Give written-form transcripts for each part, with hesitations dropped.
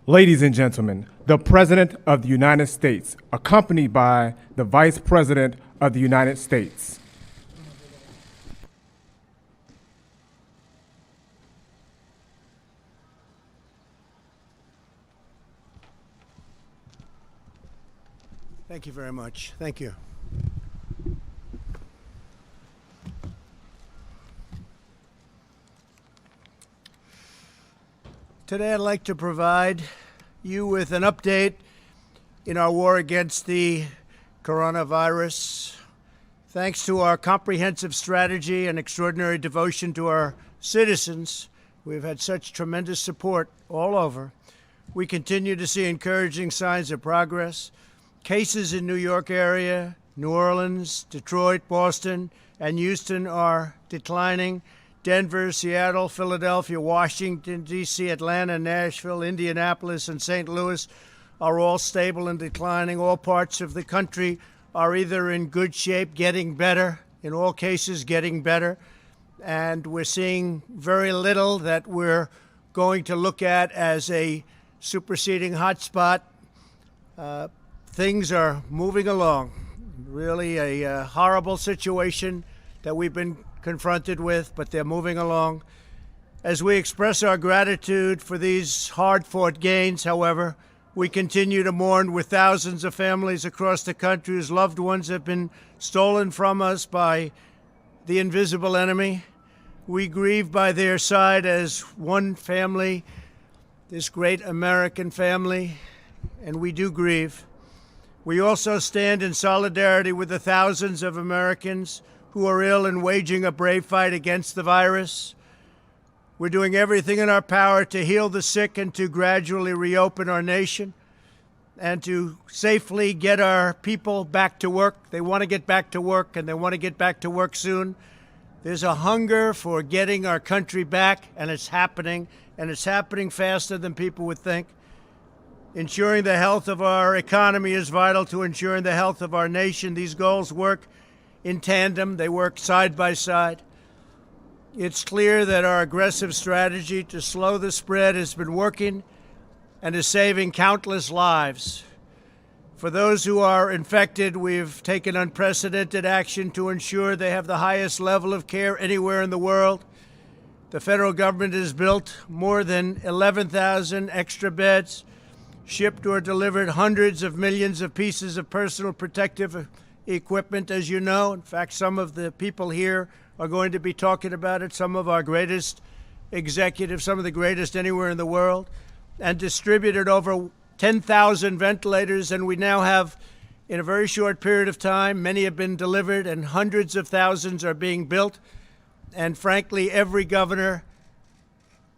Ladies and gentlemen, the President of the United States, accompanied by the Vice President of the United States. Thank you very much. Thank you. Today I'd like to provide you with an update in our war against the coronavirus. Thanks to our comprehensive strategy and extraordinary devotion to our citizens, we've had such tremendous support all over. We continue to see encouraging signs of progress. Cases in New York area, New Orleans, Detroit, Boston, and Houston are declining. Denver, Seattle, Philadelphia, Washington, D.C., Atlanta, Nashville, Indianapolis, and St. Louis are all stable and declining. All parts of the country are either in good shape, getting better, in all cases getting better, and we're seeing very little that we're going to look at as a superseding hotspot. Things are moving along. Really a horrible situation that we've been confronted with, but they're moving along. As we express our gratitude for these hard-fought gains, however, we continue to mourn with thousands of families across the country whose loved ones have been stolen from us by the invisible enemy. We grieve by their side as one family, this great American family, and we do grieve. We also stand in solidarity with the thousands of Americans who are ill and waging a brave fight against the virus. We're doing everything in our power to heal the sick and to gradually reopen our nation and to safely get our people back to work. They want to get back to work, and they want to get back to work soon. There's a hunger for getting our country back, and it's happening faster than people would think. Ensuring the health of our economy is vital to ensuring the health of our nation. These goals work in tandem. They work side by side. It's clear that our aggressive strategy to slow the spread has been working and is saving countless lives. For those who are infected, we've taken unprecedented action to ensure they have the highest level of care anywhere in the world. The federal government has built more than 11,000 extra beds, shipped or delivered hundreds of millions of pieces of personal protective equipment, as you know. In fact, some of the people here are going to be talking about it, some of our greatest executives, some of the greatest anywhere in the world, and distributed over 10,000 ventilators. And we now have, in a very short period of time, many have been delivered and hundreds of thousands are being built. And frankly, every governor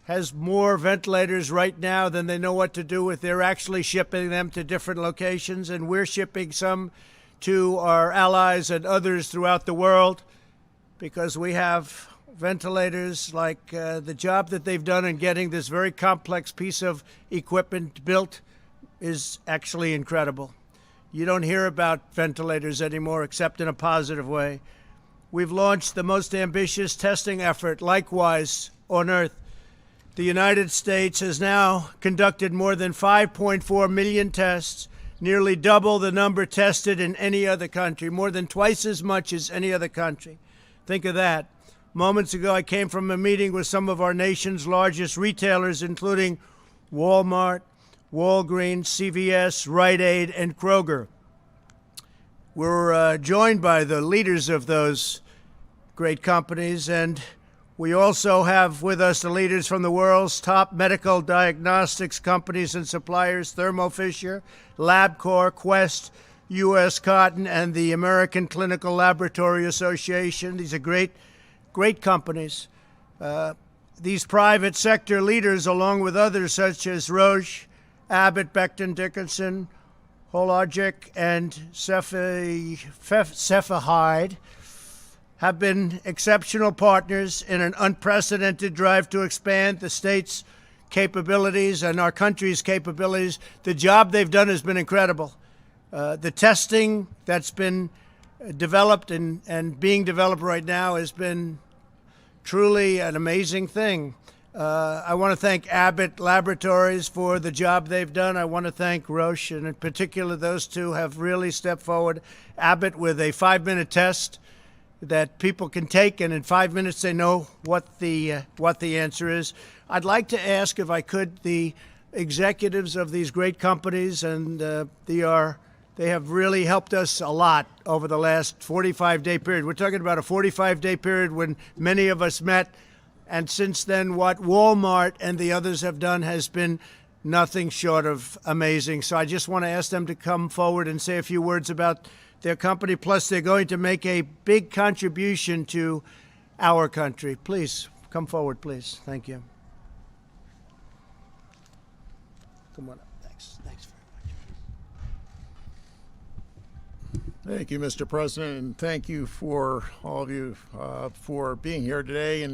has more ventilators right now than they know what to do with. They're actually shipping them to different locations, and we're shipping some to our allies and others throughout the world because we have ventilators. Like the job that they've done in getting this very complex piece of equipment built is actually incredible. You don't hear about ventilators anymore except in a positive way. We've launched the most ambitious testing effort, likewise, on Earth. The United States has now conducted more than 5.4 million tests, nearly double the number tested in any other country, more than twice as much as any other country. Think of that. Moments ago, I came from a meeting with some of our nation's largest retailers, including Walmart, Walgreens, CVS, Rite Aid, and Kroger. We're joined by the leaders of those great companies, and we also have with us the leaders from the world's top medical diagnostics companies and suppliers, Thermo Fisher, LabCorp, Quest, U.S. Cotton, and the American Clinical Laboratory Association. These are great companies. These private sector leaders, along with others such as Roche, Abbott, Becton Dickinson, Hologic, and Cepheid, have been exceptional partners in an unprecedented drive to expand the state's capabilities and our country's capabilities. The job they've done has been incredible. The testing that's been developed and being developed right now has been truly an amazing thing. I want to thank Abbott Laboratories for the job they've done. I want to thank Roche, and in particular, those two have really stepped forward. Abbott with a 5-minute test that people can take, and in 5 minutes they know what the answer is. I'd like to ask, if I could, the executives of these great companies, and they have really helped us a lot over the last 45-day period. We're talking about a 45-day period when many of us met. And since then, what Walmart and the others have done has been nothing short of amazing. So I just want to ask them to come forward and say a few words about their company. Plus, they're going to make a big contribution to our country. Please, come forward, please. Thank you. Come on up. Thanks. Thanks very much. Thank you, Mr. President, and thank you for all of you for being here today.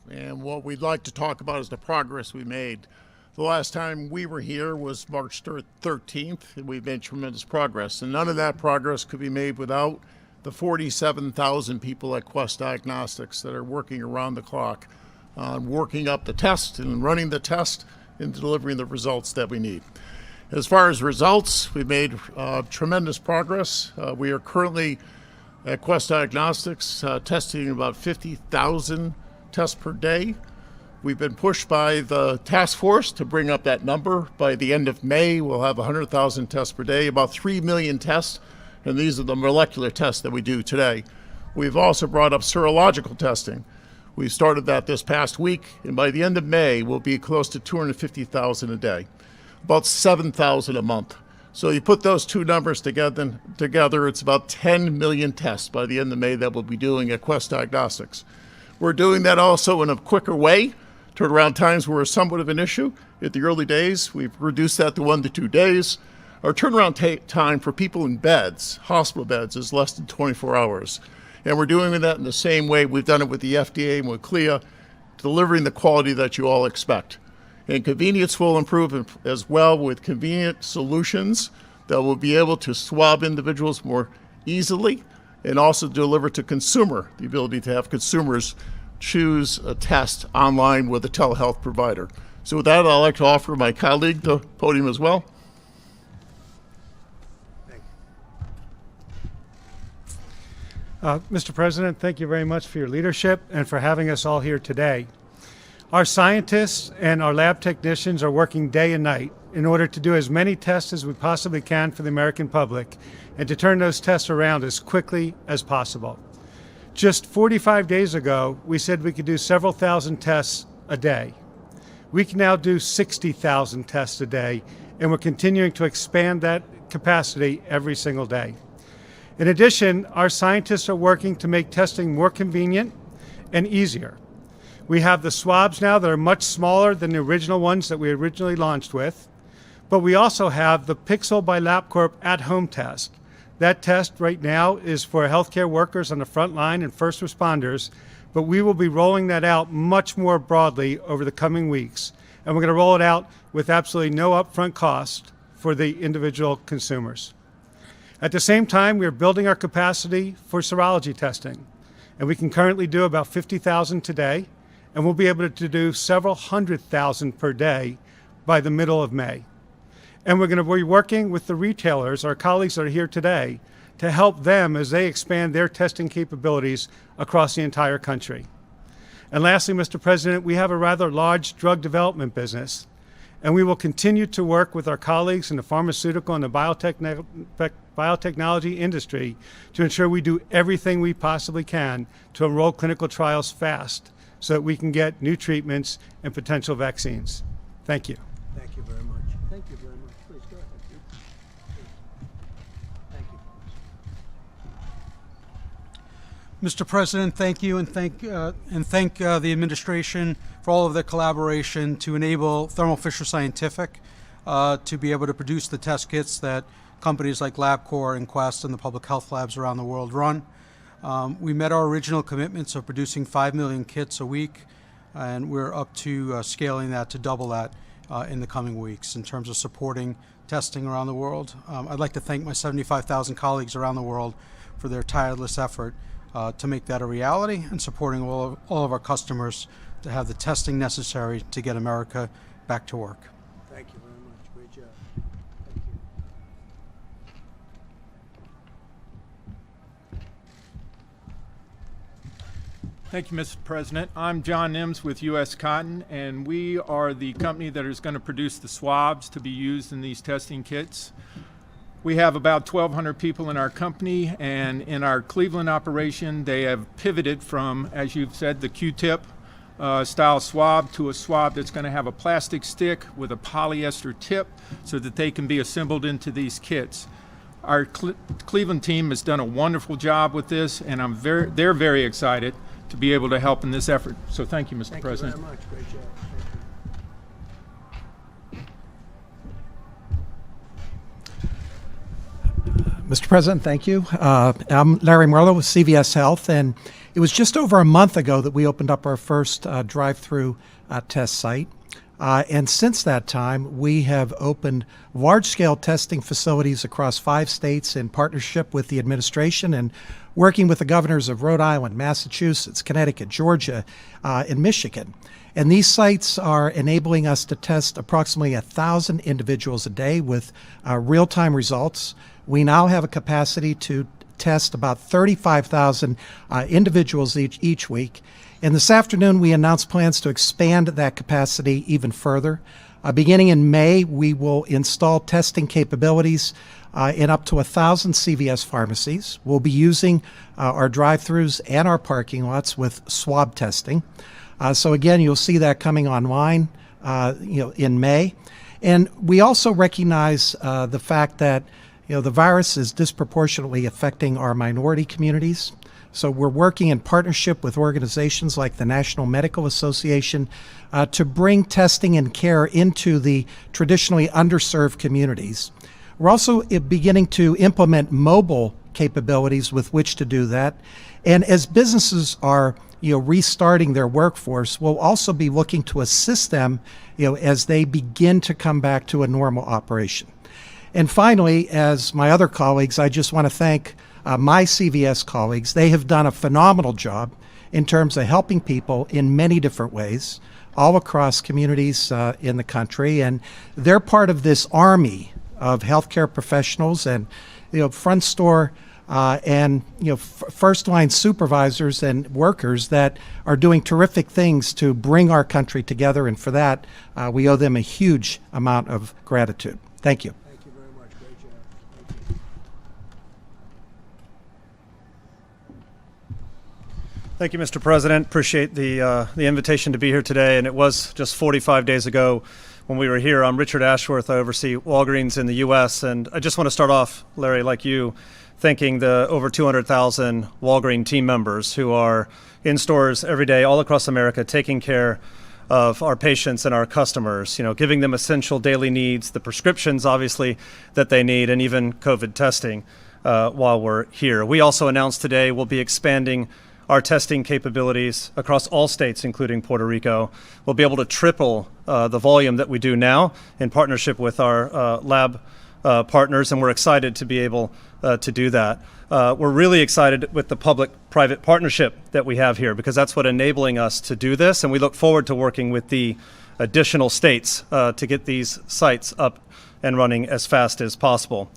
And what we'd like to talk about is the progress we made. The last time we were here was March 13th, and we've made tremendous progress. And none of that progress could be made without the 47,000 people at Quest Diagnostics that are working around the clock on working up the test and running the test and delivering the results that we need. As far as results, we've made tremendous progress. We are currently at Quest Diagnostics testing about 50,000 tests per day. We've been pushed by the task force to bring up that number. By the end of May, we'll have 100,000 tests per day, about 3 million tests, and these are the molecular tests that we do today. We've also brought up serological testing. We started that this past week, and by the end of May, we'll be close to 250,000 a day, about 7,000 a month. So you put those two numbers together, it's about 10 million tests by the end of May that we'll be doing at Quest Diagnostics. We're doing that also in a quicker way. Turnaround times were somewhat of an issue at the early days. We've reduced that to 1 to 2 days. Our turnaround time for people in beds, hospital beds, is less than 24 hours. And we're doing that in the same way we've done it with the FDA and with CLIA, delivering the quality that you all expect. And convenience will improve as well with convenient solutions that will be able to swab individuals more easily and also deliver to consumer, the ability to have consumers choose a test online with a telehealth provider. So with that, I'd like to offer my colleague the podium as well. Mr. President, thank you very much for your leadership and for having us all here today. Our scientists and our lab technicians are working day and night in order to do as many tests as we possibly can for the American public and to turn those tests around as quickly as possible. Just 45 days ago, we said we could do several thousand tests a day. We can now do 60,000 tests a day, and we're continuing to expand that capacity every single day. In addition, our scientists are working to make testing more convenient and easier. We have the swabs now that are much smaller than the original ones that we originally launched with, but we also have the Pixel by LabCorp at-home test. That test right now is for healthcare workers on the front line and first responders, but we will be rolling that out much more broadly over the coming weeks. And we're going to roll it out with absolutely no upfront cost for the individual consumers. At the same time, we are building our capacity for serology testing. And we can currently do about 50,000 today, and we'll be able to do several 100,000 per day by the middle of May. And we're going to be working with the retailers, our colleagues that are here today, to help them as they expand their testing capabilities across the entire country. And lastly, Mr. President, we have a rather large drug development business, and we will continue to work with our colleagues in the pharmaceutical and the biotechnology industry to ensure we do everything we possibly can to enroll clinical trials fast so that we can get new treatments and potential vaccines. Thank you. Thank you very much. Thank you very much. Please go ahead. Thank you. Mr. President, thank you, and thank the administration for all of their collaboration to enable Thermo Fisher Scientific to be able to produce the test kits that companies like LabCorp and Quest and the public health labs around the world run. We met our original commitments of producing 5 million kits a week, and we're up to scaling that to double that in the coming weeks in terms of supporting testing around the world. I'd like to thank my 75,000 colleagues around the world for their tireless effort to make that a reality and supporting all of our customers to have the testing necessary to get America back to work. Thank you very much. Great job. Thank you. Thank you, Mr. President. I'm John Nims with U.S. Cotton, and we are the company that is going to produce the swabs to be used in these testing kits. We have about 1,200 people in our company, and in our Cleveland operation, they have pivoted from, as you've said, the Q-tip style swab to a swab that's going to have a plastic stick with a polyester tip so that they can be assembled into these kits. Our Cleveland team has done a wonderful job with this, and they're very excited to be able to help in this effort. So thank you, Mr. President. Thank you very much. Great job. Mr. President, thank you. I'm Larry Merlo with CVS Health, and it was just over a month ago that we opened up our first drive-through test site. And since that time, we have opened large-scale testing facilities across 5 states in partnership with the administration and working with the governors of Rhode Island, Massachusetts, Connecticut, Georgia, and Michigan. And these sites are enabling us to test approximately 1,000 individuals a day with real-time results. We now have a capacity to test about 35,000 individuals each week. And this afternoon, we announced plans to expand that capacity even further. Beginning in May, we will install testing capabilities in up to 1,000 CVS pharmacies. We'll be using our drive-thrus and our parking lots with swab testing. So again, you'll see that coming online in May. And we also recognize the fact that the virus is disproportionately affecting our minority communities. So we're working in partnership with organizations like the National Medical Association to bring testing and care into the traditionally underserved communities. We're also beginning to implement mobile capabilities with which to do that. And as businesses are restarting their workforce, we'll also be looking to assist them as they begin to come back to a normal operation. And finally, as my other colleagues, I just want to thank my CVS colleagues. They have done a phenomenal job in terms of helping people in many different ways all across communities in the country. And they're part of this army of healthcare professionals and front store and first line supervisors and workers that are doing terrific things to bring our country together. And for that, we owe them a huge amount of gratitude. Thank you. Thank you very much. Great job. Thank you. Thank you, Mr. President. Appreciate the invitation to be here today. And it was just 45 days ago when we were here. I'm Richard Ashworth. I oversee Walgreens in the U.S. And I just want to start off, Larry, like you, thanking the over 200,000 Walgreens team members who are in stores every day all across America taking care of our patients and our customers, giving them essential daily needs, the prescriptions, obviously, that they need, and even COVID testing while we're here. We also announced today we'll be expanding our testing capabilities across all states, including Puerto Rico. We'll be able to triple the volume that we do now in partnership with our lab partners, and we're excited to be able to do that. We're really excited with the public-private partnership that we have here because that's what's enabling us to do this, and we look forward to working with the additional states to get these sites up and running as fast as possible.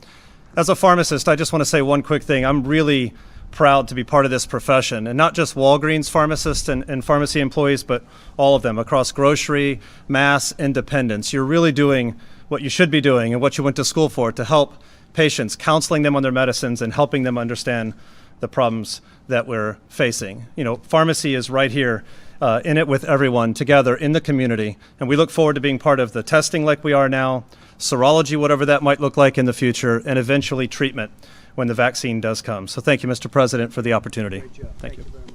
As a pharmacist, I just want to say one quick thing. I'm really proud to be part of this profession, and not just Walgreens pharmacists and pharmacy employees, but all of them across grocery, mass, independents. You're really doing what you should be doing and what you went to school for, to help patients, counseling them on their medicines and helping them understand the problems that we're facing. Pharmacy is right here in it with everyone together in the community, and we look forward to being part of the testing like we are now, serology, whatever that might look like in the future, and eventually treatment when the vaccine does come. So thank you, Mr. President, for the opportunity. Great job. Thank you. Very much.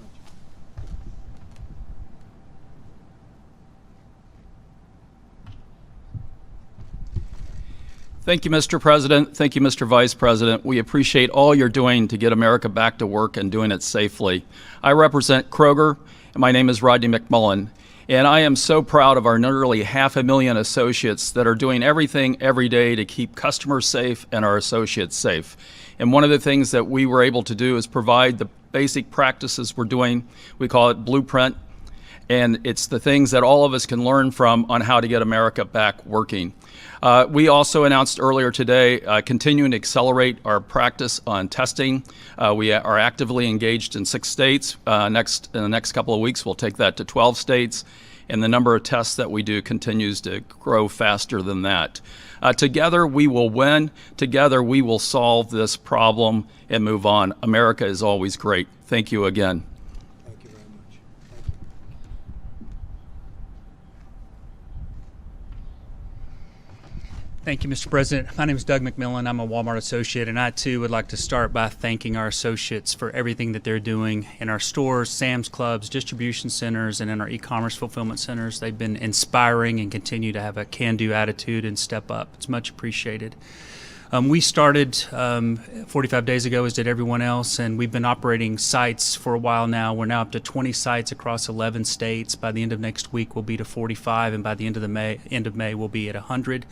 Thank you, Mr. President. Thank you, Mr. Vice President. We appreciate all you're doing to get America back to work and doing it safely. I represent Kroger, and my name is Rodney McMullen. And I am so proud of our nearly 500,000 associates that are doing everything every day to keep customers safe and our associates safe. And one of the things that we were able to do is provide the basic practices we're doing. We call it Blueprint. And it's the things that all of us can learn from on how to get America back working. We also announced earlier today continuing to accelerate our practice on testing. We are actively engaged in 6 states. In the next couple of weeks, we'll take that to 12 states. And the number of tests that we do continues to grow faster than that. Together, we will win. Together, we will solve this problem and move on. America is always great. Thank you again. Thank you very much. Thank you, Mr. President. My name is Doug McMillan. I'm a Walmart associate, and I too would like to start by thanking our associates for everything that they're doing in our stores, Sam's Clubs, distribution centers, and in our e-commerce fulfillment centers. They've been inspiring and continue to have a can-do attitude and step up. It's much appreciated. We started 45 days ago, as did everyone else, and we've been operating sites for a while now. We're now up to 20 sites across 11 states. By the end of next week, we'll be to 45, and by the end of May, we'll be at 100.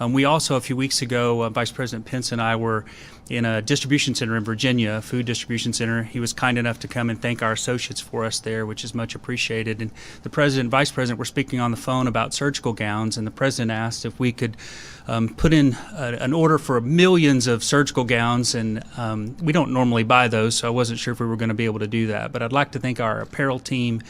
We also, a few weeks ago, Vice President Pence and I were in a distribution center in Virginia, a food distribution center. He was kind enough to come and thank our associates for us there, which is much appreciated. And the President and Vice President were speaking on the phone about surgical gowns, and the President asked if we could put in an order for millions of surgical gowns, and we don't normally buy those, so I wasn't sure if we were going to be able to do that. But I'd like to thank our apparel team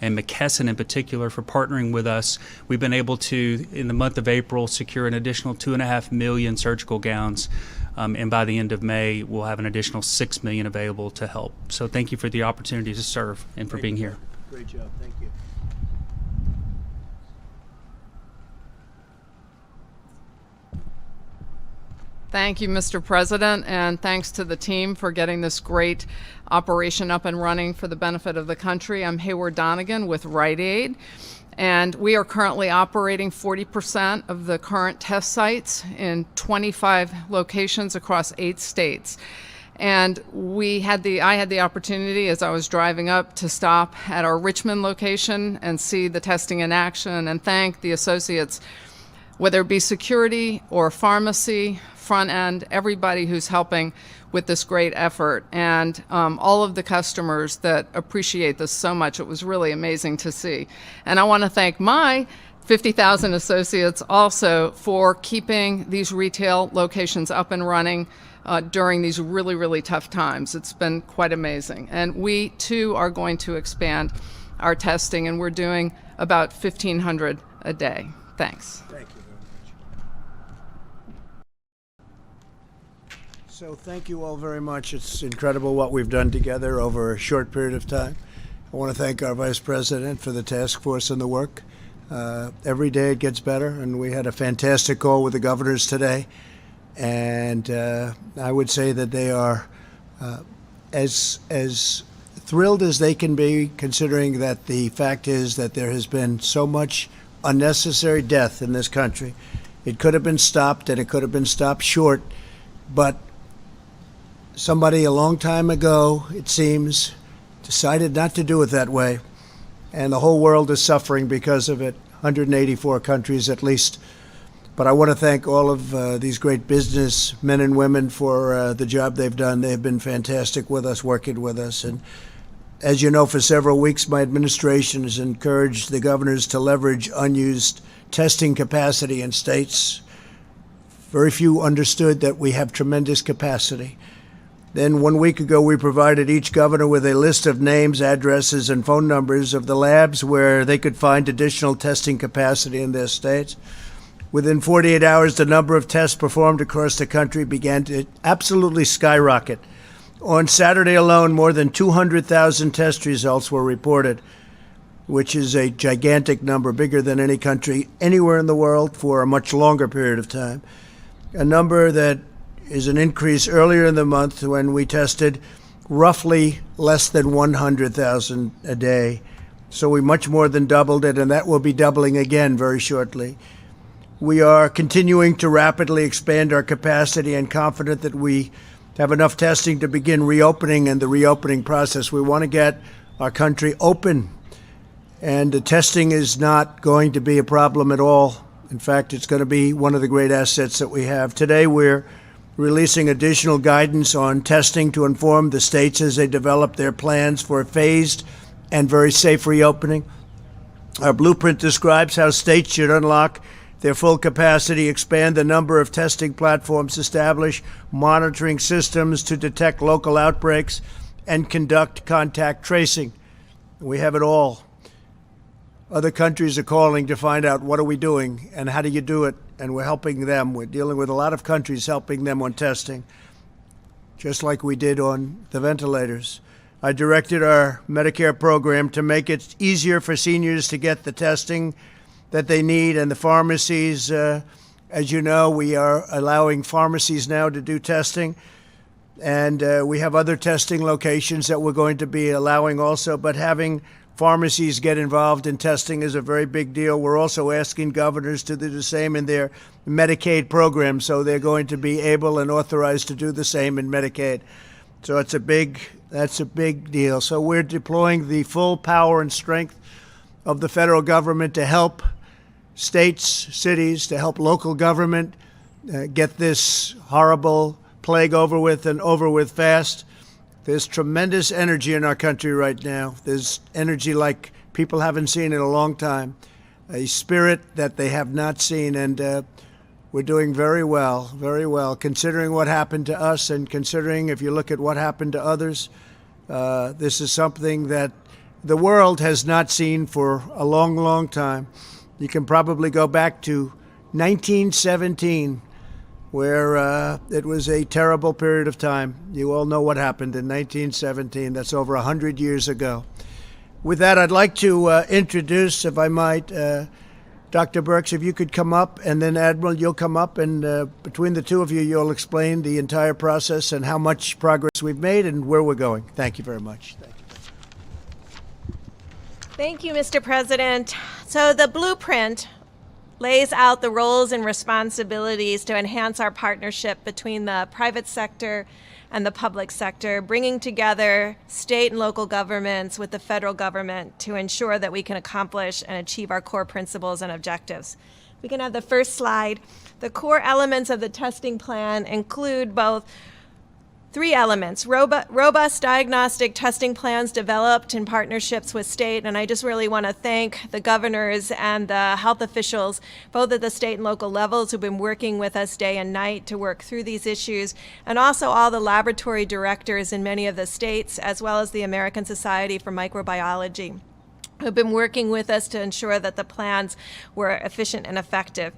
and McKesson in particular for partnering with us. We've been able to, in the month of April, secure an additional 2.5 million surgical gowns. And by the end of May, we'll have an additional 6 million available to help. So thank you for the opportunity to serve and for being here. Great job. Thank you. Thank you, Mr. President, and thanks to the team for getting this great operation up and running for the benefit of the country. I'm Hayward Donegan with Rite Aid, and we are currently operating 40% of the current test sites in 25 locations across 8 states. And I had the opportunity, as I was driving up, to stop at our Richmond location and see the testing in action and thank the associates, whether it be security or pharmacy, front end, everybody who's helping with this great effort, and all of the customers that appreciate this so much. It was really amazing to see. And I want to thank my 50,000 associates also for keeping these retail locations up and running during these really, really tough times. It's been quite amazing. And we, too, are going to expand our testing, and we're doing about 1,500 a day. Thanks. Thank you very much. So thank you all very much. It's incredible what we've done together over a short period of time. I want to thank our Vice President for the task force and the work. Every day it gets better, and we had a fantastic call with the governors today. And I would say that they are as thrilled as they can be, considering that the fact is that there has been so much unnecessary death in this country. It could have been stopped, and it could have been stopped short, but somebody a long time ago, it seems, decided not to do it that way, and the whole world is suffering because of it, 184 countries at least. But I want to thank all of these great business men and women for the job they've done. They've been fantastic with us, working with us. And as you know, for several weeks, my administration has encouraged the governors to leverage unused testing capacity in states. Very few understood that we have tremendous capacity. Then 1 week ago, we provided each governor with a list of names, addresses, and phone numbers of the labs where they could find additional testing capacity in their states. Within 48 hours, the number of tests performed across the country began to absolutely skyrocket. On Saturday alone, more than 200,000 test results were reported, which is a gigantic number, bigger than any country anywhere in the world for a much longer period of time. A number that is an increase earlier in the month when we tested roughly less than 100,000 a day. So we much more than doubled it, and that will be doubling again very shortly. We are continuing to rapidly expand our capacity and confident that we have enough testing to begin reopening and the reopening process. We want to get our country open, and the testing is not going to be a problem at all. In fact, it's going to be one of the great assets that we have. Today, we're releasing additional guidance on testing to inform the states as they develop their plans for a phased and very safe reopening. Our blueprint describes how states should unlock their full capacity, expand the number of testing platforms, establish monitoring systems to detect local outbreaks, and conduct contact tracing. We have it all. Other countries are calling to find out what are we doing and how do you do it, and we're helping them. We're dealing with a lot of countries, helping them on testing, just like we did on the ventilators. I directed our Medicare program to make it easier for seniors to get the testing that they need, and the pharmacies, as you know, we are allowing pharmacies now to do testing, and we have other testing locations that we're going to be allowing also, but having pharmacies get involved in testing is a very big deal. We're also asking governors to do the same in their Medicaid program, so they're going to be able and authorized to do the same in Medicaid. So that's a big deal. So we're deploying the full power and strength of the federal government to help states, cities, to help local government get this horrible plague over with, and over with fast. There's tremendous energy in our country right now. There's energy like people haven't seen in a long time, a spirit that they have not seen, and we're doing very well, considering what happened to us, and considering if you look at what happened to others. This is something that the world has not seen for a long, long time. You can probably go back to 1917, where it was a terrible period of time. You all know what happened in 1917. That's over 100 years ago. With that, I'd like to introduce, if I might, Dr. Birx, if you could come up, and then Admiral, you'll come up, and between the two of you, you'll explain the entire process and how much progress we've made and where we're going. Thank you very much. Thank you, Mr. President. So the blueprint lays out the roles and responsibilities to enhance our partnership between the private sector and the public sector, bringing together state and local governments with the federal government to ensure that we can accomplish and achieve our core principles and objectives. We can have the first slide. The core elements of the testing plan include both three elements: robust diagnostic testing plans developed in partnerships with state, and I just really want to thank the governors and the health officials, both at the state and local levels, who've been working with us day and night to work through these issues, and also all the laboratory directors in many of the states, as well as the American Society for Microbiology, who've been working with us to ensure that the plans were efficient and effective.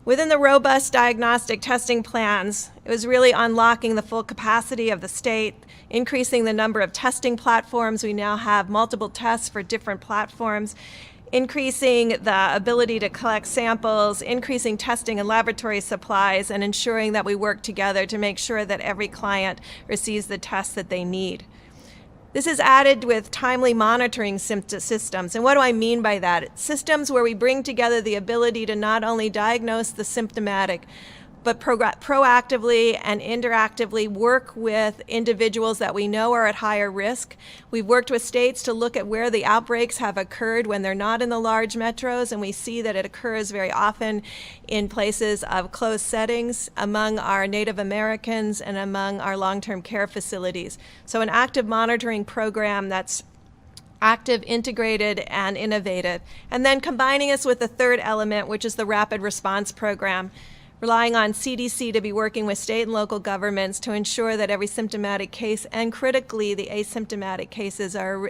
Within the robust diagnostic testing plans, it was really unlocking the full capacity of the state, increasing the number of testing platforms. We now have multiple tests for different platforms, increasing the ability to collect samples, increasing testing and laboratory supplies, and ensuring that we work together to make sure that every client receives the tests that they need. This is added with timely monitoring systems. And what do I mean by that? It's systems where we bring together the ability to not only diagnose the symptomatic, but proactively and interactively work with individuals that we know are at higher risk. We've worked with states to look at where the outbreaks have occurred when they're not in the large metros, and we see that it occurs very often in places of closed settings among our Native Americans and among our long-term care facilities. So an active monitoring program that's active, integrated, and innovative. And then combining us with the third element, which is the rapid response program, relying on CDC to be working with state and local governments to ensure that every symptomatic case, and critically the asymptomatic cases, are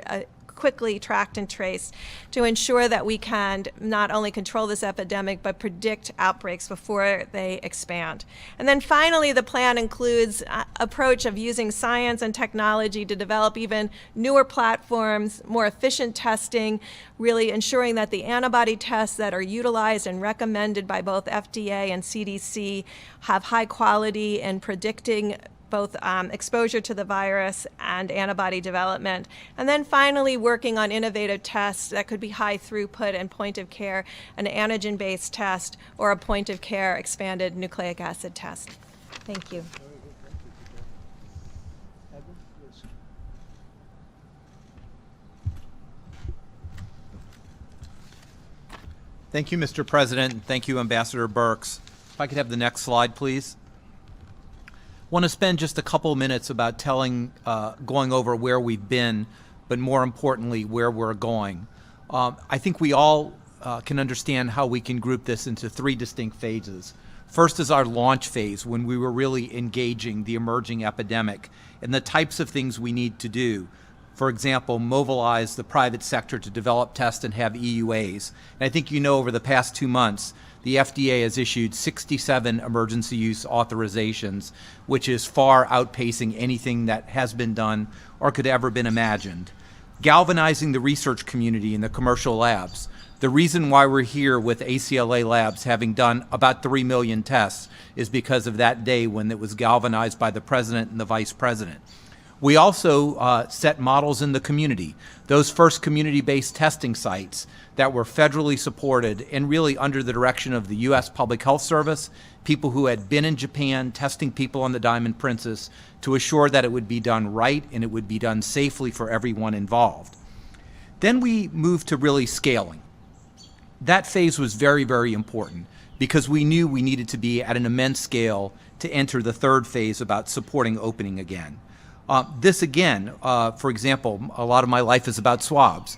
quickly tracked and traced to ensure that we can not only control this epidemic, but predict outbreaks before they expand. And then finally, the plan includes an approach of using science and technology to develop even newer platforms, more efficient testing, really ensuring that the antibody tests that are utilized and recommended by both FDA and CDC have high quality in predicting both exposure to the virus and antibody development. And then finally, working on innovative tests that could be high throughput and point of care, an antigen-based test, or a point of care expanded nucleic acid test. Thank you. Thank you, Mr. President, and thank you, Ambassador Birx. If I could have the next slide, please. I want to spend just a couple minutes about going over where we've been, but more importantly, where we're going. I think we all can understand how we can group this into 3 distinct phases. First is our launch phase, when we were really engaging the emerging epidemic and the types of things we need to do. For example, mobilize the private sector to develop, test, and have EUAs. And I think you know over the past 2 months, the FDA has issued 67 emergency use authorizations, which is far outpacing anything that has been done or could ever been imagined. Galvanizing the research community in the commercial labs. The reason why we're here with ACLA Labs having done about 3 million tests is because of that day when it was galvanized by the President and the Vice President. We also set models in the community. Those first community-based testing sites that were federally supported and really under the direction of the U.S. Public Health Service, people who had been in Japan testing people on the Diamond Princess to assure that it would be done right and it would be done safely for everyone involved. Then we moved to really scaling. That phase was very, very important because we knew we needed to be at an immense scale to enter the 3rd phase about supporting opening again. This again, for example, a lot of my life is about swabs.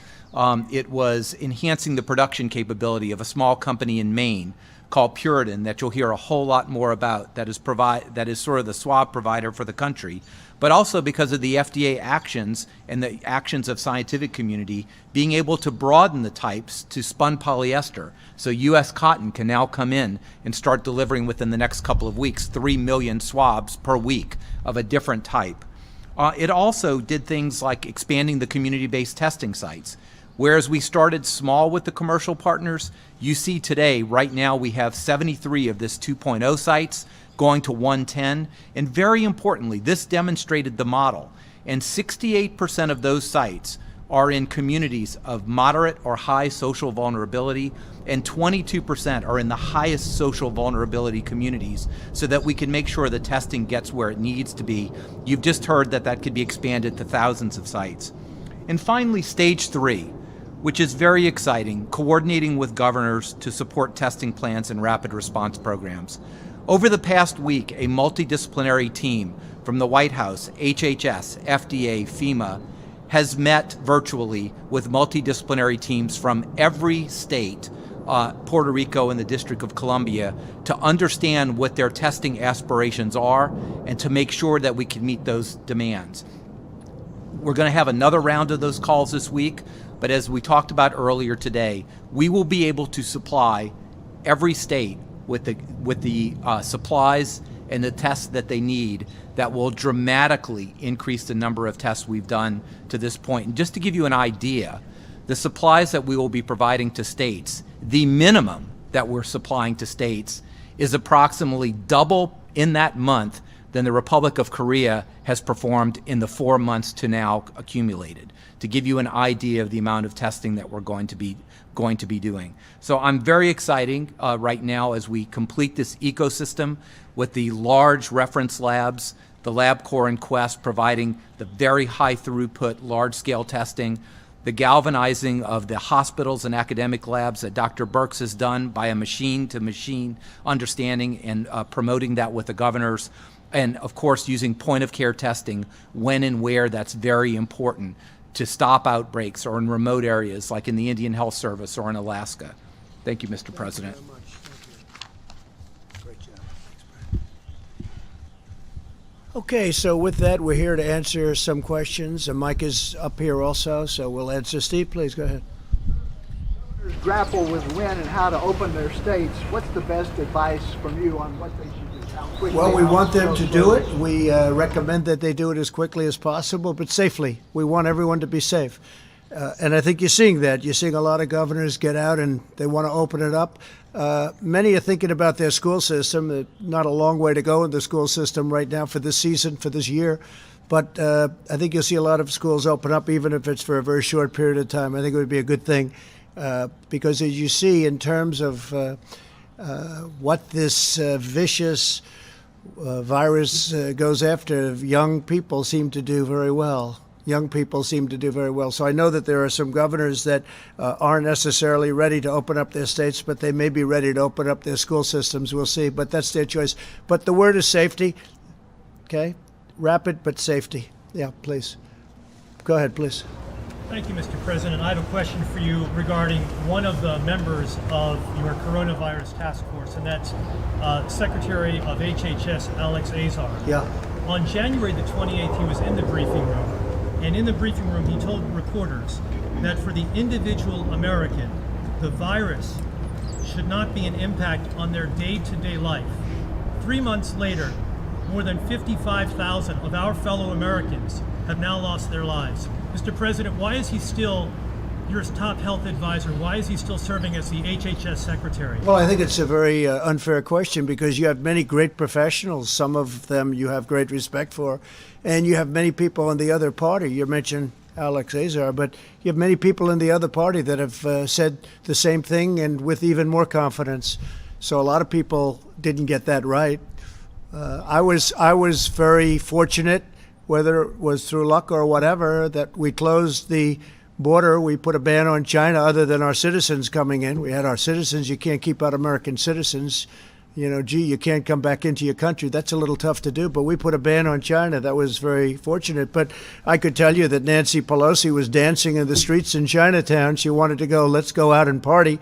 It was enhancing the production capability of a small company in Maine called Purge that you'll hear a whole lot more about, that is sort of the swab provider for the country, but also because of the FDA actions and the actions of scientific community being able to broaden the types to spun polyester. So U.S. Cotton can now come in and start delivering within the next couple of weeks 3 million swabs per week of a different type. It also did things like expanding the community-based testing sites. Whereas we started small with the commercial partners, you see today, right now, we have 73 of this 2.0 sites going to 110. And very importantly, this demonstrated the model. And 68% of those sites are in communities of moderate or high social vulnerability, and 22% are in the highest social vulnerability communities, so that we can make sure the testing gets where it needs to be. You've just heard that that could be expanded to thousands of sites. And finally, stage 3, which is very exciting, coordinating with governors to support testing plans and rapid response programs. Over the past week, a multidisciplinary team from the White House, HHS, FDA, FEMA, has met virtually with multidisciplinary teams from every state, Puerto Rico and the District of Columbia, to understand what their testing aspirations are and to make sure that we can meet those demands. We're going to have another round of those calls this week, but as we talked about earlier today, we will be able to supply every state with the supplies and the tests that they need that will dramatically increase the number of tests we've done to this point. And just to give you an idea, the supplies that we will be providing to states, the minimum that we're supplying to states is approximately double in that month than the Republic of Korea has performed in the 4 months to now accumulated, to give you an idea of the amount of testing that we're going to be doing. So I'm very excited right now as we complete this ecosystem with the large reference labs, the LabCorp and Quest providing the very high throughput, large-scale testing, the galvanizing of the hospitals and academic labs that Dr. Birx has done by a machine-to-machine understanding and promoting that with the governors, and of course using point-of-care testing when and where that's very important to stop outbreaks or in remote areas like in the Indian Health Service or in Alaska. Thank you, Mr. President. Thank you very much. Thank you. Great job. Okay, so with that, we're here to answer some questions. And Mike is up here also, so we'll answer. Steve, please go ahead. Grapple with when and how to open their states. What's the best advice from you on what they should do? How quickly? Well, we want them to do it. We recommend that they do it as quickly as possible, but safely. We want everyone to be safe. And I think you're seeing that. You're seeing a lot of governors get out and they want to open it up. Many are thinking about their school system. Not a long way to go in the school system right now for this season, for this year. But I think you'll see a lot of schools open up, even if it's for a very short period of time. I think it would be a good thing. Because as you see, in terms of what this vicious virus goes after, young people seem to do very well. Young people seem to do very well. So I know that there are some governors that aren't necessarily ready to open up their states, but they may be ready to open up their school systems. We'll see, but that's their choice. But the word is safety, okay? Rapid, but safety. Yeah, please. Go ahead, please. Thank you, Mr. President. I have a question for you regarding one of the members of your coronavirus task force, and that's Secretary of HHS Alex Azar. Yeah. On January the 28th, he was in the briefing room, and in the briefing room, he told reporters that for the individual American, the virus should not be an impact on their day-to-day life. 3 months later, more than 55,000 of our fellow Americans have now lost their lives. Mr. President, why is he still your top health advisor? Why is he still serving as the HHS secretary? Well, I think it's a very unfair question because you have many great professionals. Some of them you have great respect for, and you have many people in the other party. You mentioned Alex Azar, but you have many people in the other party that have said the same thing and with even more confidence. So a lot of people didn't get that right. I was very fortunate, whether it was through luck or whatever, that we closed the border. We put a ban on China other than our citizens coming in. We had our citizens. You can't keep out American citizens. You know, gee, you can't come back into your country. That's a little tough to do, but we put a ban on China. That was very fortunate. But I could tell you that Nancy Pelosi was dancing in the streets in Chinatown. She wanted to go, let's go out and party.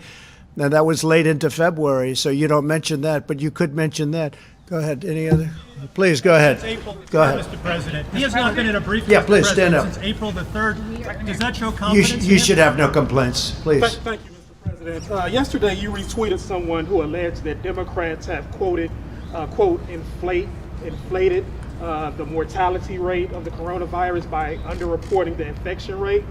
Now, that was late into February, so you don't mention that, but you could mention that. Go ahead. Any other? Please, go ahead. Go ahead. Mr. President, he has not been in a briefing. Yeah, please stand up. Since April the 3rd. Does that show confidence? You should have no complaints, please. Thank you, Mr. President. Yesterday, you retweeted someone who alleged that Democrats have quote, inflated the mortality rate of the coronavirus by underreporting the infection rate.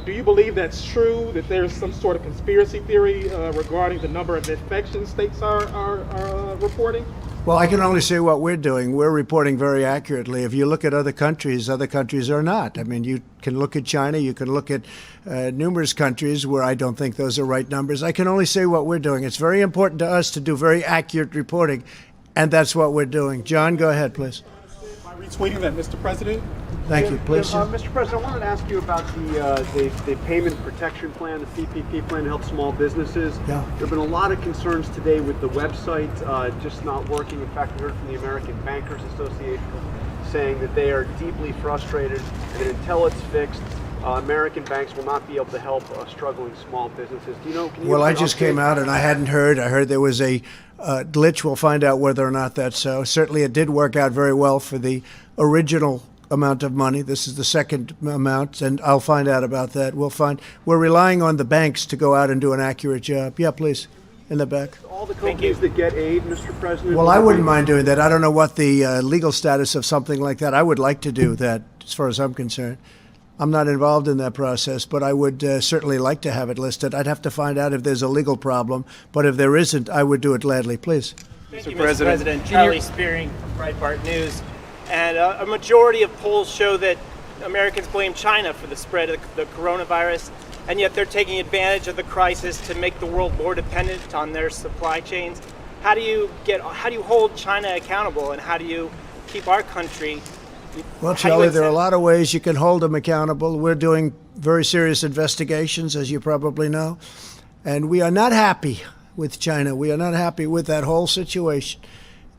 Do you believe that's true, that there's some sort of conspiracy theory regarding the number of infections states are reporting? Well, I can only say what we're doing. We're reporting very accurately. If you look at other countries are not. I mean, you can look at China, you can look at numerous countries where I don't think those are right numbers. I can only say what we're doing. It's very important to us to do very accurate reporting, and that's what we're doing. John, go ahead, please. By retweeting that, Mr. President. Thank you, please. Mr. President, I wanted to ask you about the payment protection plan, the CCP plan to help small businesses. Yeah. There have been a lot of concerns today with the website just not working. In fact, we heard from the American Bankers Association saying that they are deeply frustrated and that until it's fixed, American banks will not be able to help struggling small businesses. Do you know? Well, I just came out and I hadn't heard. I heard there was a glitch. We'll find out whether or not that's so. Certainly, it did work out very well for the original amount of money. This is the second amount, and I'll find out about that. We're relying on the banks to go out and do an accurate job. Yeah, please, in the back. All the companies that get aid, Mr. President. Well, I wouldn't mind doing that. I don't know what the legal status of something like that. I would like to do that, as far as I'm concerned. I'm not involved in that process, but I would certainly like to have it listed. I'd have to find out if there's a legal problem, but if there isn't, I would do it gladly. Please. Thank you, Mr. President. Charlie Spearing, Breitbart News. And a majority of polls show that Americans blame China for the spread of the coronavirus, and yet they're taking advantage of the crisis to make the world more dependent on their supply chains. How do you hold China accountable, and how do you keep our country? Well, Charlie, there are a lot of ways you can hold them accountable. We're doing very serious investigations, as you probably know, and we are not happy with China. We are not happy with that whole situation,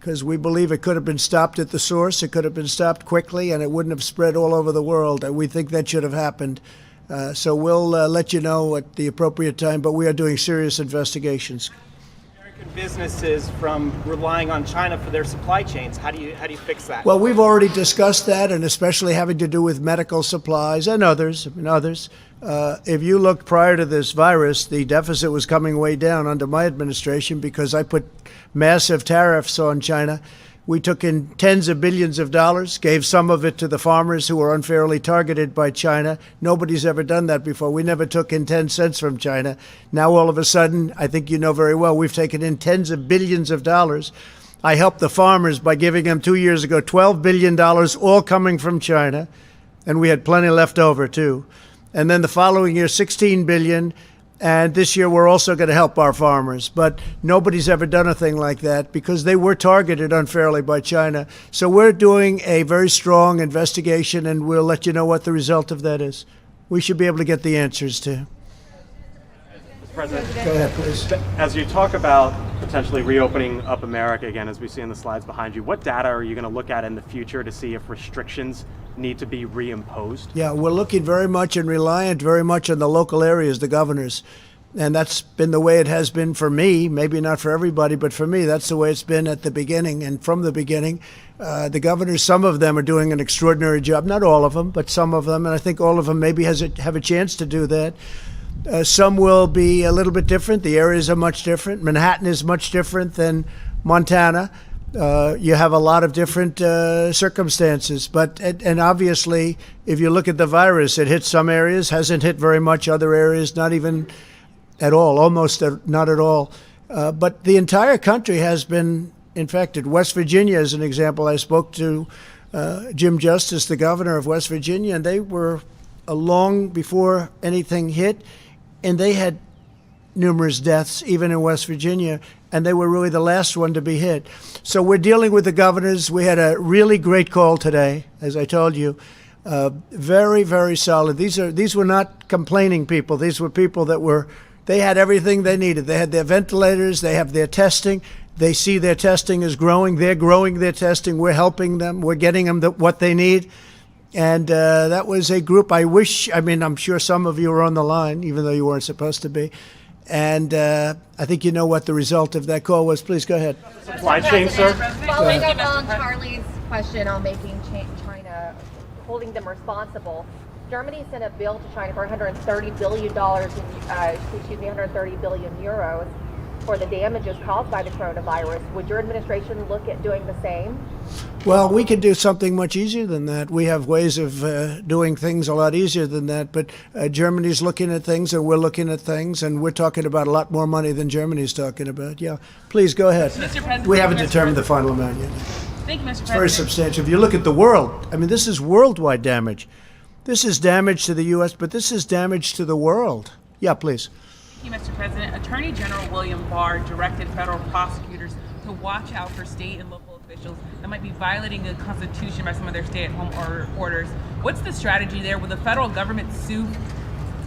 because we believe it could have been stopped at the source, it could have been stopped quickly, and it wouldn't have spread all over the world. And we think that should have happened. So we'll let you know at the appropriate time, but we are doing serious investigations. American businesses from relying on China for their supply chains. How do you fix that? Well, we've already discussed that, and especially having to do with medical supplies and others. If you look prior to this virus, the deficit was coming way down under my administration because I put massive tariffs on China. We took in tens of billions of dollars, gave some of it to the farmers who were unfairly targeted by China. Nobody's ever done that before. We never took in 10 cents from China. Now, all of a sudden, I think you know very well, we've taken in tens of billions of dollars. I helped the farmers by giving them 2 years ago $12 billion, all coming from China, and we had plenty left over, too. And then the following year, $16 billion. And this year, we're also going to help our farmers. But nobody's ever done a thing like that because they were targeted unfairly by China. So we're doing a very strong investigation, and we'll let you know what the result of that is. We should be able to get the answers to. Mr. President, go ahead, please. As you talk about potentially reopening up America again, as we see in the slides behind you, what data are you going to look at in the future to see if restrictions need to be reimposed? Yeah, we're looking very much and reliant very much on the local areas, the governors. And that's been the way it has been for me, maybe not for everybody, but for me, that's the way it's been at the beginning. And from the beginning, the governors, some of them are doing an extraordinary job, not all of them, but some of them. And I think all of them maybe have a chance to do that. Some will be a little bit different. The areas are much different. Manhattan is much different than Montana. You have a lot of different circumstances. And obviously, if you look at the virus, it hits some areas, hasn't hit very much other areas, not even at all, almost not at all. But the entire country has been infected. West Virginia is an example. I spoke to Jim Justice, the governor of West Virginia, and they were long before anything hit, and they had numerous deaths, even in West Virginia, and they were really the last one to be hit. So we're dealing with the governors. We had a really great call today, as I told you. Very, very solid. These were not complaining people. These were people that they had everything they needed. They had their ventilators. They have their testing. They see their testing is growing. They're growing their testing. We're helping them. We're getting them what they need. And that was a group I'm sure some of you were on the line, even though you weren't supposed to be. And I think you know what the result of that call was. Please go ahead. Supply chain, sir. Following up on Charlie's question on making China, holding them responsible, Germany sent a bill to China for $130 billion, 130 billion euros for the damages caused by the coronavirus. Would your administration look at doing the same? Well, we could do something much easier than that. We have ways of doing things a lot easier than that. But Germany's looking at things, and we're looking at things, and we're talking about a lot more money than Germany's talking about. Yeah, please go ahead. Mr. President, we haven't determined the final amount yet. Thank you, Mr. President. It's very substantial. If you look at the world, this is worldwide damage. This is damage to the U.S., but this is damage to the world. Yeah, please. Thank you, Mr. President. Attorney General William Barr directed federal prosecutors to watch out for state and local officials that might be violating the Constitution by some of their stay-at-home orders. What's the strategy there? Will the federal government sue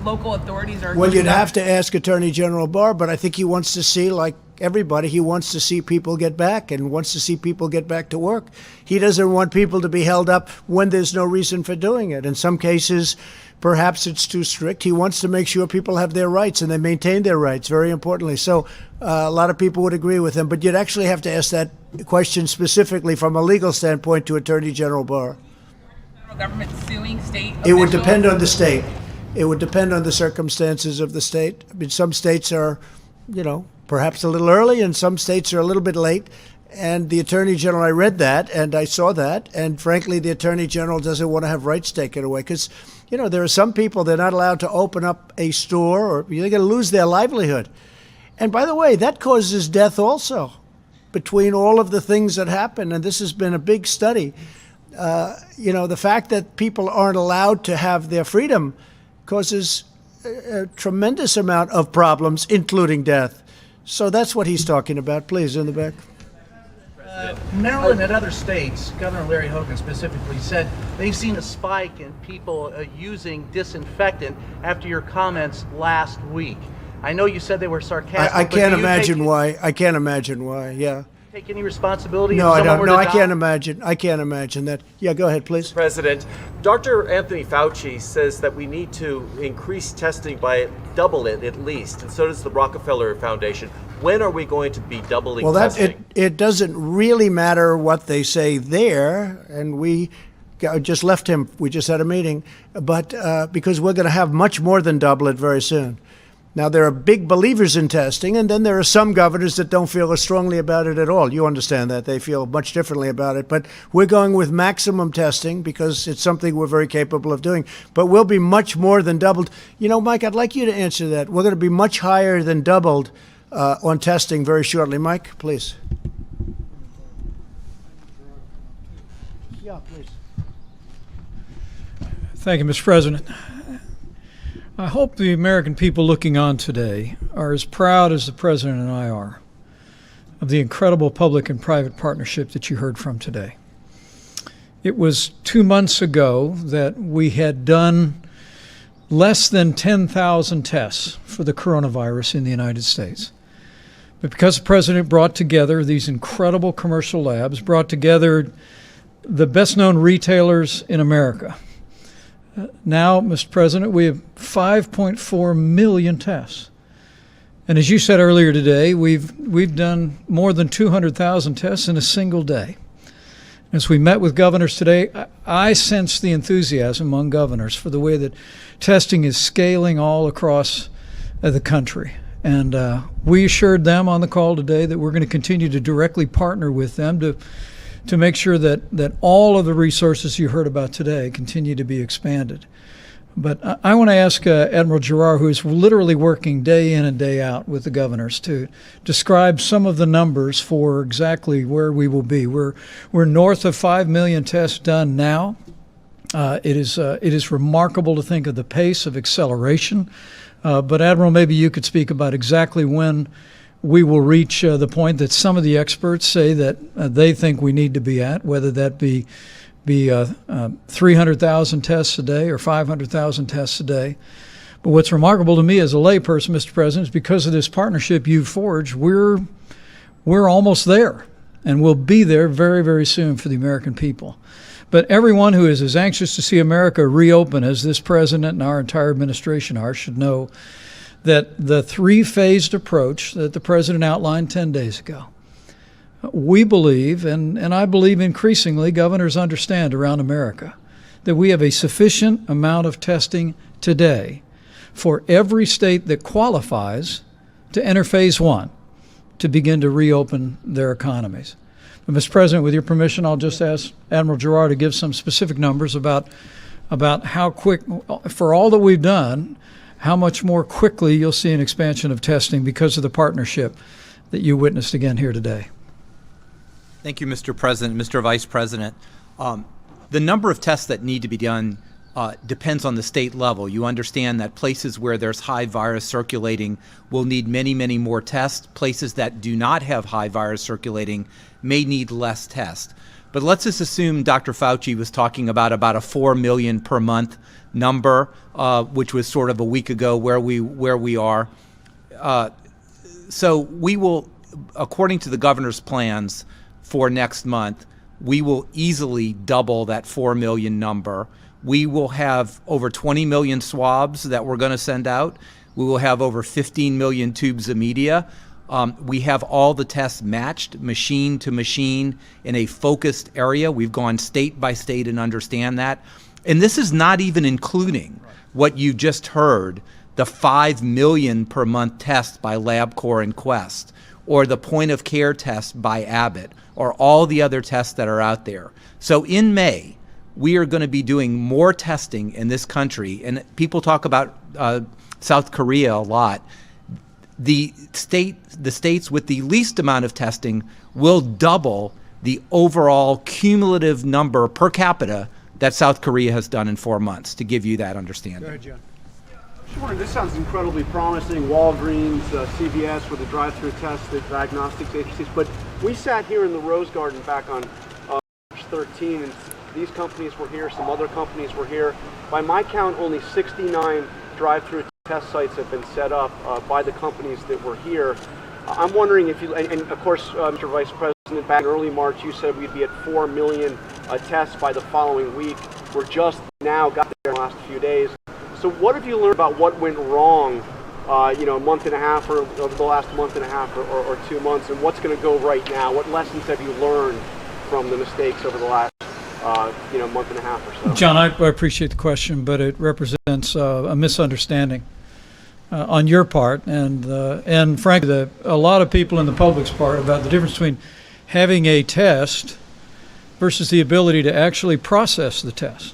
local authorities? Well, you'd have to ask Attorney General Barr, but I think he wants to see, like everybody, he wants to see people get back and wants to see people get back to work. He doesn't want people to be held up when there's no reason for doing it. In some cases, perhaps it's too strict. He wants to make sure people have their rights and they maintain their rights, very importantly. So a lot of people would agree with him, but you'd actually have to ask that question specifically from a legal standpoint to Attorney General Barr. Federal government suing state officials? It would depend on the state. It would depend on the circumstances of the state. Some states are, perhaps a little early, and some states are a little bit late. And the Attorney General, I read that, and I saw that, and frankly, the Attorney General doesn't want to have rights taken away because, there are some people, they're not allowed to open up a store, or they're going to lose their livelihood. And by the way, that causes death also, between all of the things that happen, and this has been a big study. The fact that people aren't allowed to have their freedom causes a tremendous amount of problems, including death. So that's what he's talking about. Please, in the back. Maryland and other states, Governor Larry Hogan specifically said they've seen a spike in people using disinfectant after your comments last week. I know you said they were sarcastic. I can't imagine why. I can't imagine why. Yeah. Take any responsibility? No, if I don't. were No, to I die? can't imagine. I can't imagine that. Yeah, go ahead, please. President, Dr. Anthony Fauci says that we need to increase testing by double it at least, and so does the Rockefeller Foundation. When are we going to be doubling testing? It doesn't really matter what they say there, and we just left him. We just had a meeting, but because we're going to have much more than double it very soon. Now, there are big believers in testing, and then there are some governors that don't feel as strongly about it at all. You understand that. They feel much differently about it. But we're going with maximum testing because it's something we're very capable of doing. But we'll be much more than doubled. Mike, I'd like you to answer that. We're going to be much higher than doubled on testing very shortly. Mike, please. Yeah, please. Thank you, Mr. President. I hope the American people looking on today are as proud as the President and I are of the incredible public and private partnership that you heard from today. It was 2 months ago that we had done less than 10,000 tests for the coronavirus in the United States. But because the President brought together these incredible commercial labs, brought together the best-known retailers in America. Now, Mr. President, we have 5.4 million tests. And as you said earlier today, we've done more than 200,000 tests in a single day. As we met with governors today, I sense the enthusiasm among governors for the way that testing is scaling all across the country. And we assured them on the call today that we're going to continue to directly partner with them to make sure that all of the resources you heard about today continue to be expanded. But I want to ask Admiral Giroir, who is literally working day in and day out with the governors, to describe some of the numbers for exactly where we will be. We're north of 5 million tests done now. It is remarkable to think of the pace of acceleration. But Admiral, maybe you could speak about exactly when we will reach the point that some of the experts say that they think we need to be at, whether that be 300,000 tests a day or 500,000 tests a day. But what's remarkable to me as a layperson, Mr. President, is because of this partnership you've forged, we're almost there, and we'll be there very, very soon for the American people. But everyone who is as anxious to see America reopen as this president and our entire administration are should know that the three-phased approach that the president outlined 10 days ago, we believe, and I believe increasingly governors understand around America, that we have a sufficient amount of testing today for every state that qualifies to enter phase one to begin to reopen their economies. But Mr. President, with your permission, I'll just ask Admiral Giroir to give some specific numbers about how quick, for all that we've done, how much more quickly you'll see an expansion of testing because of the partnership that you witnessed again here today. Thank you, Mr. President, Mr. Vice President. The number of tests that need to be done depends on the state level. You understand that places where there's high virus circulating will need many, many more tests. Places that do not have high virus circulating may need less tests. But let's just assume Dr. Fauci was talking about a 4 million per month number, which was sort of a week ago where we are. So we will, according to the governor's plans for next month, we will easily double that 4 million number. We will have over 20 million swabs that we're going to send out. We will have over 15 million tubes of media. We have all the tests matched, machine to machine, in a focused area. We've gone state by state and understand that. And this is not even including what you just heard, the 5 million per month tests by LabCorp and Quest, or the point of care test by Abbott, or all the other tests that are out there. So in May, we are going to be doing more testing in this country. And people talk about South Korea a lot. The states with the least amount of testing will double the overall cumulative number per capita that South Korea has done in 4 months, to give you that understanding. Go ahead, John. Sure, this sounds incredibly promising. Walgreens, CVS with the drive-through tests, the diagnostics agencies. But we sat here in the Rose Garden back on March 13, and these companies were here, some other companies were here. By my count, only 69 drive-through test sites have been set up by the companies that were here. I'm wondering if you, and of course, Mr. Vice President, back in early March, you said we'd be at 4 million tests by the following week. We're just now got there in the last few days. So what have you learned about what went wrong, a month and a half, or over the last month and a half or 2 months, and what's going to go right now? What lessons have you learned from the mistakes over the last, month and a half or so? John, I appreciate the question, but it represents a misunderstanding on your part, and frankly, a lot of people in the public's part about the difference between having a test versus the ability to actually process the test.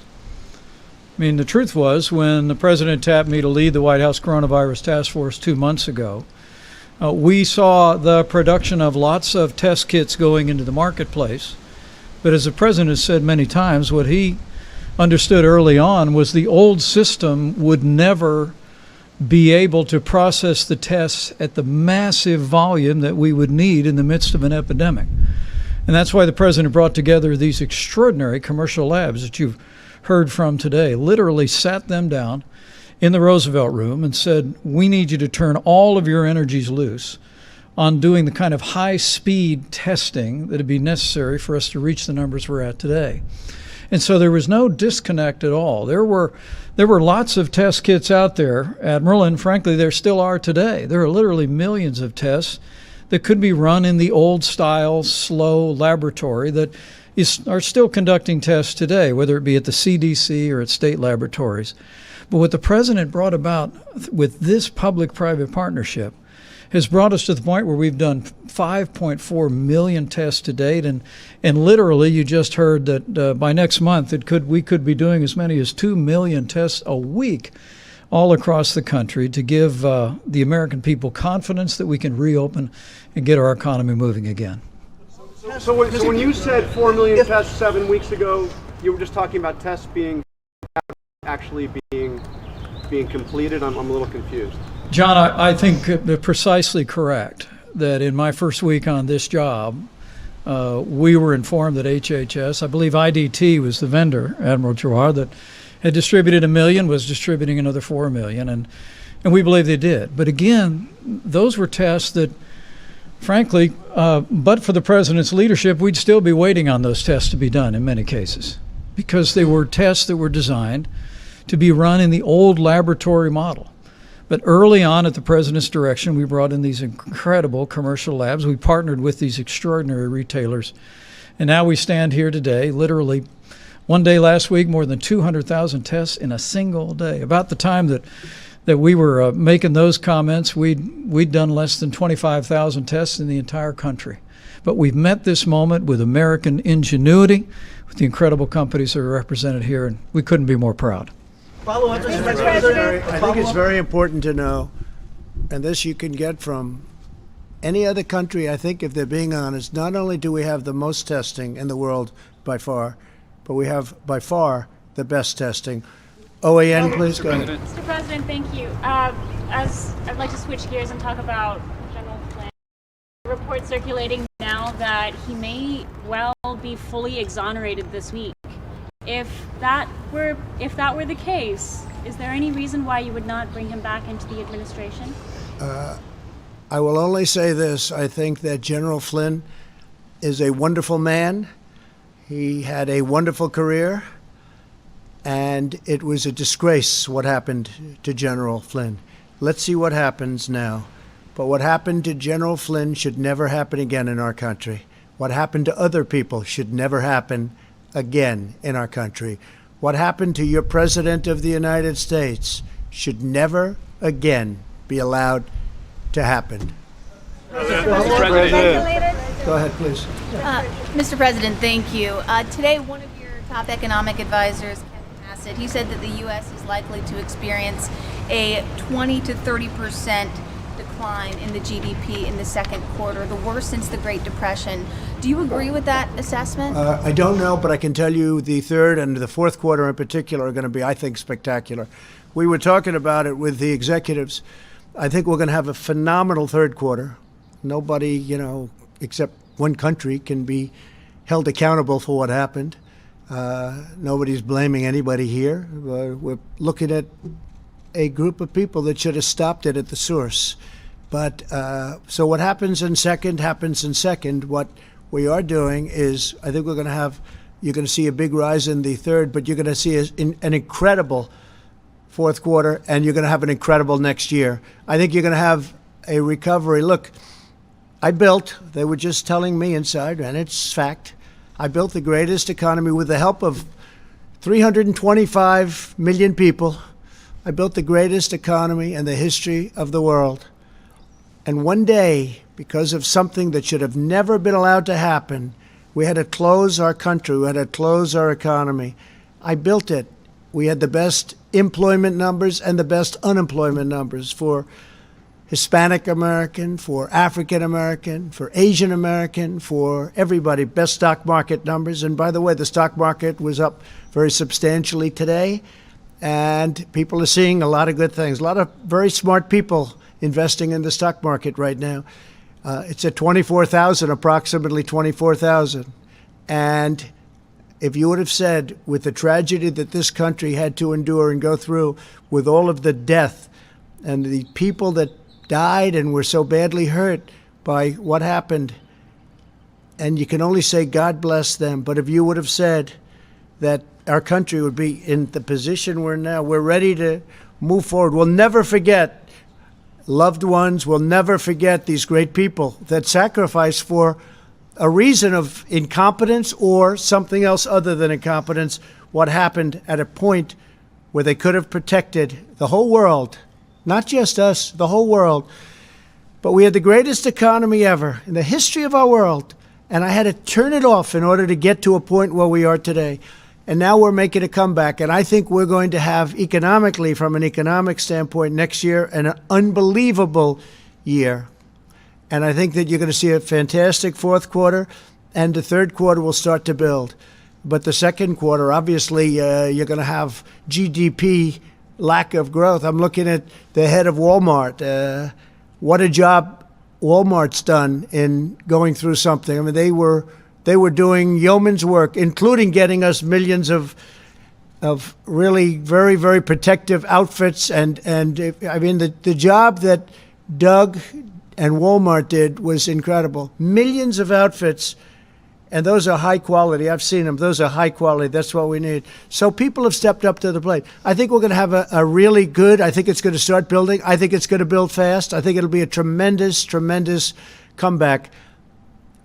I mean, the truth was, when the president tapped me to lead the White House Coronavirus Task Force 2 months ago, we saw the production of lots of test kits going into the marketplace. But as the president has said many times, what he understood early on was the old system would never be able to process the tests at the massive volume that we would need in the midst of an epidemic. And that's why the president brought together these extraordinary commercial labs that you've heard from today, literally sat them down in the Roosevelt Room and said, we need you to turn all of your energies loose on doing the kind of high-speed testing that would be necessary for us to reach the numbers we're at today. And so there was no disconnect at all. There were lots of test kits out there, Admiral, and frankly, there still are today. There are literally millions of tests that could be run in the old-style, slow laboratory that are still conducting tests today, whether it be at the CDC or at state laboratories. But what the President brought about with this public-private partnership has brought us to the point where we've done 5.4 million tests to date, and literally you just heard that by next month we could be doing as many as 2 million tests a week all across the country to give the American people confidence that we can reopen and get our economy moving again. So when you said 4 million tests 7 weeks ago, you were just talking about tests being actually being completed? I'm a little confused. John, I think precisely correct that in my first week on this job, we were informed that HHS, I believe IDT was the vendor, Admiral Giroir, that had distributed 1 million, was distributing another 4 million, and we believe they did. But again, those were tests that, frankly, but for the President's leadership, we'd still be waiting on those tests to be done in many cases, because they were tests that were designed to be run in the old laboratory model. But early on, at the President's direction, we brought in these incredible commercial labs. We partnered with these extraordinary retailers. And now we stand here today, literally one day last week, more than 200,000 tests in a single day. About the time that we were making those comments, we'd done less than 25,000 tests in the entire country. But we've met this moment with American ingenuity, with the incredible companies that are represented here, and we couldn't be more proud. Follow up, Mr. President. I think it's very important to know, and this you can get from any other country, I think, if they're being honest. Not only do we have the most testing in the world by far, but we have by far the best testing. OAN, please go ahead. Mr. President, thank you. As I'd like to switch gears and talk about General Flynn. Report circulating now that he may well be fully exonerated this week. If that were the case, is there any reason why you would not bring him back into the administration? I will only say this. I think that General Flynn is a wonderful man. He had a wonderful career, and it was a disgrace what happened to General Flynn. Let's see what happens now. But what happened to General Flynn should never happen again in our country. What happened to other people should never happen again in our country. What happened to your President of the United States should never again be allowed to happen. Mr. President. Go ahead, please. Mr. President, thank you. Today, one of your top economic advisors, Kevin Hassett, he said that the U.S. is likely to experience a 20 to 30% decline in the GDP in the second quarter, the worst since the Great Depression. Do you agree with that assessment? I don't know, but I can tell you the third and the fourth quarter in particular are going to be, I think, spectacular. We were talking about it with the executives. I think we're going to have a phenomenal third quarter. Nobody, except one country can be held accountable for what happened. Nobody's blaming anybody here. We're looking at a group of people that should have stopped it at the source. But so what happens in second happens in second. What we are doing is, I think you're going to see a big rise in the third, but you're going to see an incredible fourth quarter, and you're going to have an incredible next year. I think you're going to have a recovery. Look, they were just telling me inside, and it's fact, I built the greatest economy with the help of 325 million people. I built the greatest economy in the history of the world. And one day, because of something that should have never been allowed to happen, we had to close our country. We had to close our economy. I built it. We had the best employment numbers and the best unemployment numbers for Hispanic American, for African American, for Asian American, for everybody. Best stock market numbers. And by the way, the stock market was up very substantially today. And people are seeing a lot of good things. A lot of very smart people investing in the stock market right now. It's at 24,000, approximately 24,000. And if you would have said, with the tragedy that this country had to endure and go through, with all of the death and the people that died and were so badly hurt, by what happened. And you can only say God bless them. But if you would have said that our country would be in the position we're now, we're ready to move forward. We'll never forget loved ones. We'll never forget these great people that sacrificed for a reason of incompetence or something else other than incompetence, what happened at a point where they could have protected the whole world, not just us, the whole world. But we had the greatest economy ever in the history of our world, and I had to turn it off in order to get to a point where we are today. And now we're making a comeback, and I think we're going to have economically, from an economic standpoint, next year an unbelievable year. And I think that you're going to see a fantastic fourth quarter, and the third quarter will start to build. But the second quarter, obviously, you're going to have GDP lack of growth. I'm looking at the head of Walmart. What a job Walmart's done in going through something. I mean, they were doing yeoman's work, including getting us millions of really very, very protective outfits. And I mean, the job that Doug and Walmart did was incredible. Millions of outfits, and those are high quality. I've seen them. Those are high quality. That's what we need. So people have stepped up to the plate. I think we're going to have a really good, I think it's going to start building. I think it's going to build fast. I think it'll be a tremendous, tremendous comeback.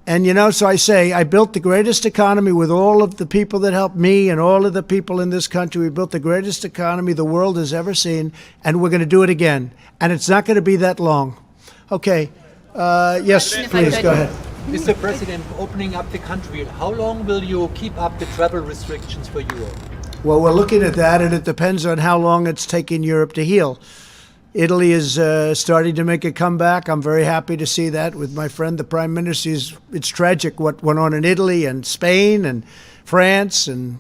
And, you know, so I say, I built the greatest economy with all of the people that helped me and all of the people in this country. We built the greatest economy the world has ever seen, and we're going to do it again. And it's not going to be that long. Okay. Yes, please, go ahead. Mr. President, opening up the country, how long will you keep up the travel restrictions for Europe? Well, we're looking at that, and it depends on how long it's taking Europe to heal. Italy is starting to make a comeback. I'm very happy to see that with my friend, the Prime Minister. It's tragic what went on in Italy and Spain and France and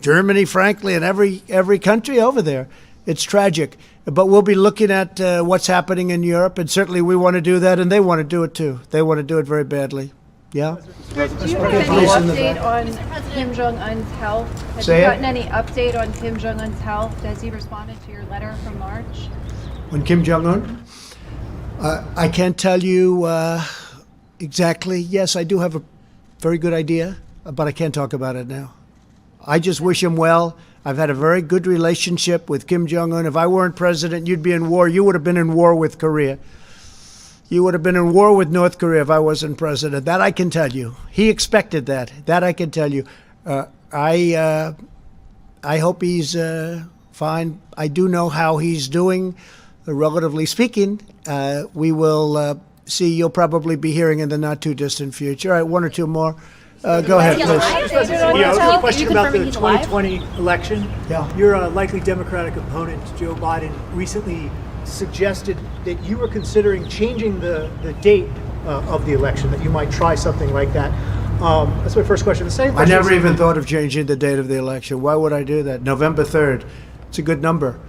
Germany, frankly, and every country over there. It's tragic. But we'll be looking at what's happening in Europe, and certainly we want to do that, and they want to do it too. They want to do it very badly. Yeah? Do you have any update on Kim Jong-un's health? Have you gotten any update on Kim Jong-un's health? Has he responded to your letter from March? On Kim Jong-un? I can't tell you exactly. Yes, I do have a very good idea, but I can't talk about it now. I just wish him well. I've had a very good relationship with Kim Jong-un. If I weren't president, you'd be in war. You would have been in war with Korea. You would have been in war with North Korea if I wasn't president. That I can tell you. He expected that. That I can tell you. I hope he's fine. I do know how he's doing, relatively speaking. We will see. You'll probably be hearing in the not too distant future. All right, one or two more. Go ahead, please. Yeah, a question about the 2020 election. Yeah. Your likely Democratic opponent, Joe Biden, recently suggested that you were considering changing the date of the election, that you might try something like that. That's my first question. The same I question never even thought of changing the date of the election. Why would I do that? November 3rd. It's a good number.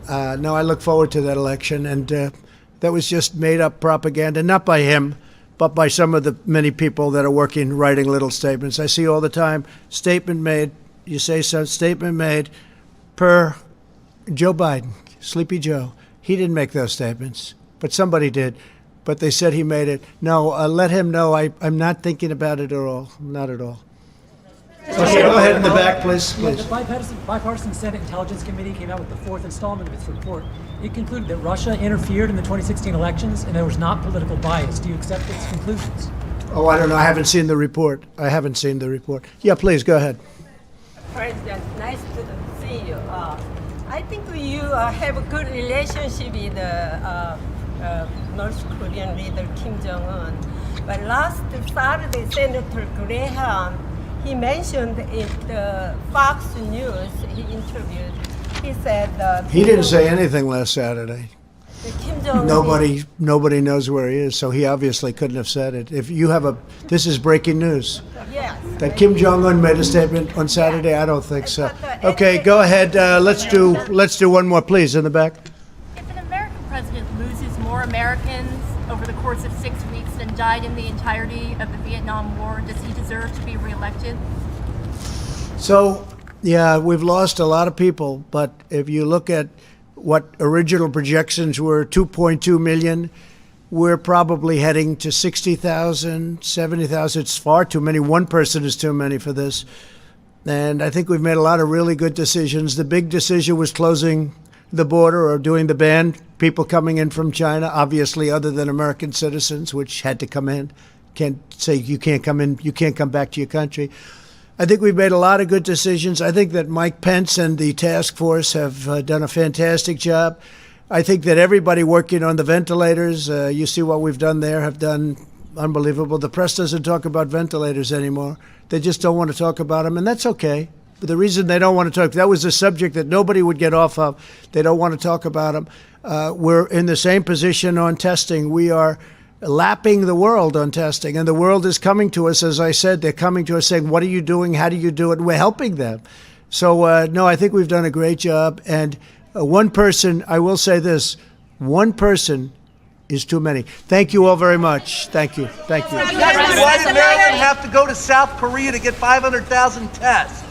No, I look forward to that election, and that was just made-up propaganda, not by him, but by some of the many people that are working, writing little statements. I see all the time, statement made, you say so, statement made per Joe Biden, Sleepy Joe. He didn't make those statements, but somebody did. But they said he made it. No, let him know I'm not thinking about it at all, not at all. Okay, go ahead in the back, please. Yeah, the bipartisan Senate Intelligence Committee came out with the fourth installment of its report. It concluded that Russia interfered in the 2016 elections and there was not political bias. Do you accept its conclusions? Oh, I don't know. I haven't seen the report. Yeah, please, go ahead. President, nice to see you. I think you have a good relationship with North Korean leader Kim Jong-un. But last Saturday, Senator Graham, he mentioned in the Fox News, he interviewed, he said... he didn't say anything last Saturday. Kim Jong-un... Nobody knows where he is, so he obviously couldn't have said it. If you have this is breaking news. Yes. That Kim Jong-un made a statement on Saturday? I don't think so. Okay, go ahead. Let's do one more, please, in the back. If an American president loses more Americans over the course of 6 weeks than died in the entirety of the Vietnam War, does he deserve to be reelected? So, yeah, we've lost a lot of people, but if you look at what original projections were, 2.2 million, we're probably heading to 60,000, 70,000. It's far too many. One person is too many for this. And I think we've made a lot of really good decisions. The big decision was closing the border or doing the ban, people coming in from China, obviously other than American citizens, which had to come in. Can't say you can't come in, you can't come back to your country. I think we've made a lot of good decisions. I think that Mike Pence and the task force have done a fantastic job. I think that everybody working on the ventilators, you see what we've done there, have done unbelievable. The press doesn't talk about ventilators anymore. They just don't want to talk about them, and that's okay. But the reason they don't want to talk, that was a subject that nobody would get off of. They don't want to talk about them. We're in the same position on testing. We are lapping the world on testing, and the world is coming to us. As I said, they're coming to us saying, what are you doing? How do you do it? And we're helping them. So, no, I think we've done a great job. And one person, I will say this, one person is too many. Thank you all very much. Thank you. Thank you. Why did Maryland have to go to South Korea to get 500,000 tests?